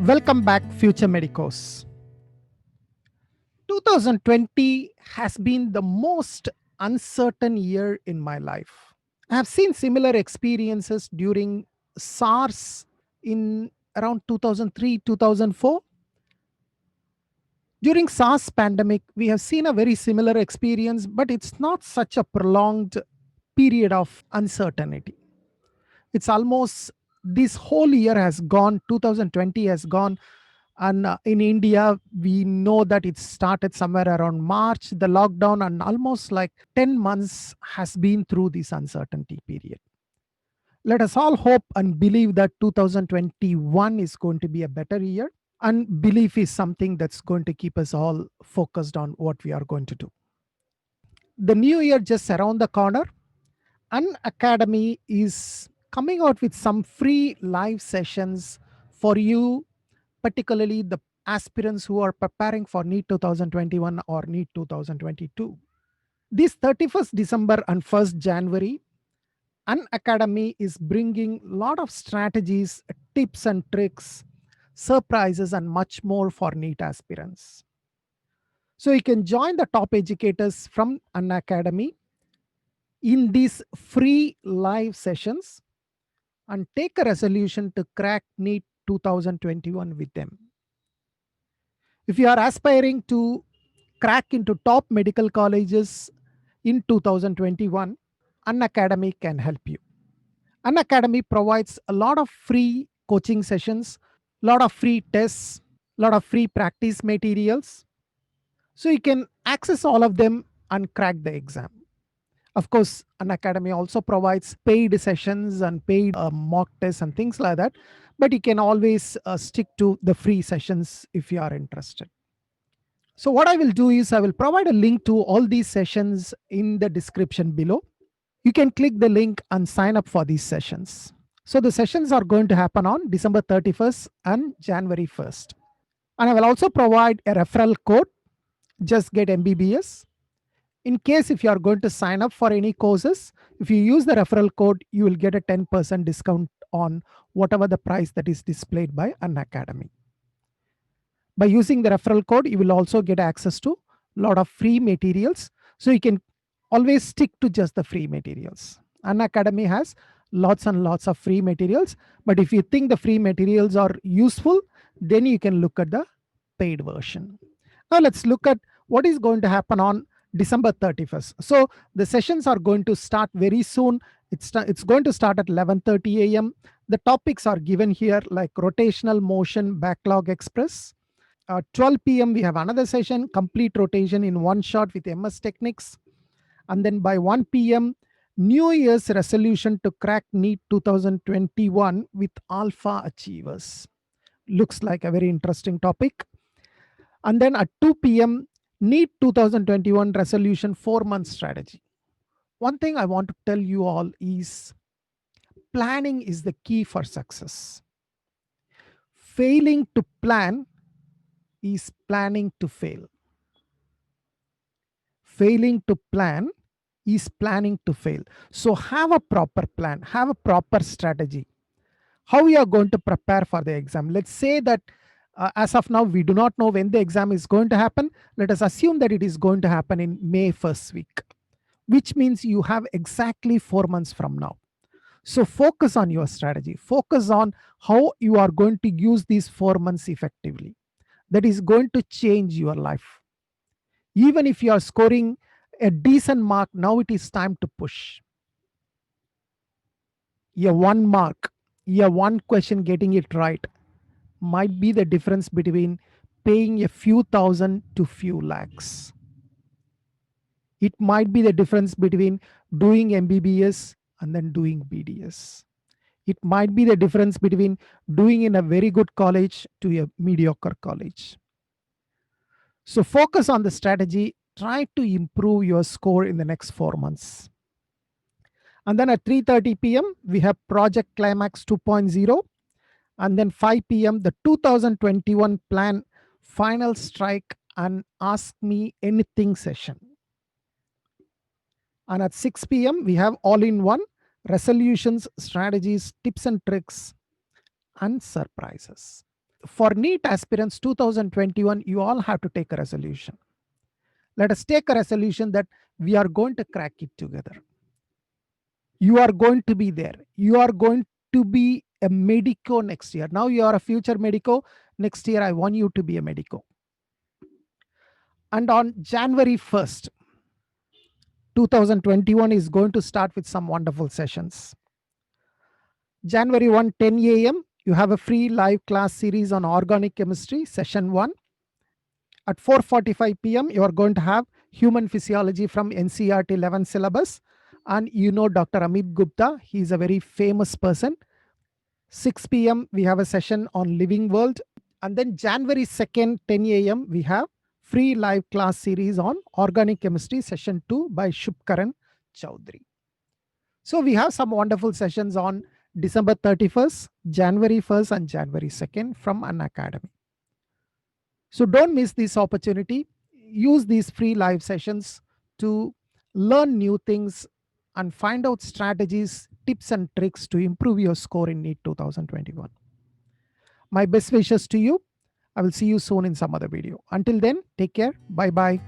Welcome back, Future Medicos. 2020 has been the most uncertain year in my life. I have seen similar experiences during SARS in around 2003, 2004. During SARS pandemic, we have seen a very similar experience, but it's not such a prolonged period of uncertainty. It's almost this whole year has gone, 2020 has gone. And in India, we know that it started somewhere around March, the lockdown, and almost like 10 months has been through this uncertainty period. Let us all hope and believe that 2021 is going to be a better year. And belief is something that's going to keep us all focused on what we are going to do. The new year just around the corner. An Academy is coming out with some free live sessions for you, particularly the aspirants who are preparing for NEET 2021 or NEET 2022. This 31st December and 1st January, An Academy is bringing a lot of strategies, tips and tricks, surprises, and much more for NEET aspirants. So you can join the top educators from An Academy in these free live sessions and take a resolution to crack NEET 2021 with them. If you are aspiring to crack into top medical colleges in 2021, An Academy can help you. An Academy provides a lot of free coaching sessions, a lot of free tests, a lot of free practice materials. So you can access all of them and crack the exam. Of course, An Academy also provides paid sessions and paid mock tests and things like that. But you can always stick to the free sessions if you are interested. So what I will do is I will provide a link to all these sessions in the description below. You can click the link and sign up for these sessions. So the sessions are going to happen on December 31st and January 1st. And I will also provide a referral code, just get MBBS. In case if you are going to sign up for any courses, if you use the referral code, you will get a 10% discount on whatever the price that is displayed by An Academy. By using the referral code, you will also get access to a lot of free materials. So you can always stick to just the free materials. An Academy has lots and lots of free materials. But if you think the free materials are useful, then you can look at the paid version. Now let's look at what is going to happen on December 31st. So the sessions are going to start very soon. It's going to start at 11:30 a.m. The topics are given here like rotational motion backlog express. 12 p.m. we have another session, complete rotation in one shot with MS Techniques. And then by 1 p.m., New Year's resolution to crack NEET 2021 with Alpha Achievers. Looks like a very interesting topic. And then at 2 p.m., NEET 2021 resolution 4-month strategy. One thing I want to tell you all is planning is the key for success. Failing to plan is planning to fail. Failing to plan is planning to fail. So have a proper plan, have a proper strategy. How we are going to prepare for the exam. Let's say that as of now, we do not know when the exam is going to happen. Let us assume that it is going to happen in May 1st week, which means you have exactly 4 months from now. So focus on your strategy. Focus on how you are going to use these 4 months effectively. That is going to change your life. Even if you are scoring a decent mark, now it is time to push. A 1 mark, a 1 question getting it right might be the difference between paying a few thousand to few lakhs. It might be the difference between doing MBBS and then doing BDS. It might be the difference between doing in a very good college to a mediocre college. So focus on the strategy. Try to improve your score in the next 4 months. And then at 3:30 p.m., we have Project Climax 2.0. And then 5 p.m., the 2021 plan final strike and ask me anything session. And at 6 p.m., we have all-in-one resolutions, strategies, tips and tricks, and surprises. for NEET aspirants 2021, you all have to take a resolution. Let us take a resolution that we are going to crack it together. You are going to be there. You are going to be a medico next year. Now you are a future medico. Next year, I want you to be a medico. And on January 1st, 2021 is going to start with some wonderful sessions. January 1, 10 a.m., you have a free live class series on organic chemistry, session 1. At 4:45 p.m., you are going to have human physiology from NCERT 11 syllabus. And you know Dr. Amit Gupta, he is a very famous person. 6 p.m., we have a session on living world. And then January 2nd, 10 a.m., we have free live class series on organic chemistry, session 2 by Shubkaran Chowdhury. So we have some wonderful sessions on December 31st, January 1st, and January 2nd from Unacademy. So don't miss this opportunity. Use these free live sessions to learn new things and find out strategies, tips, and tricks to improve your score in NEET 2021. My best wishes to you. I will see you soon in some other video. Until then, take care. Bye bye.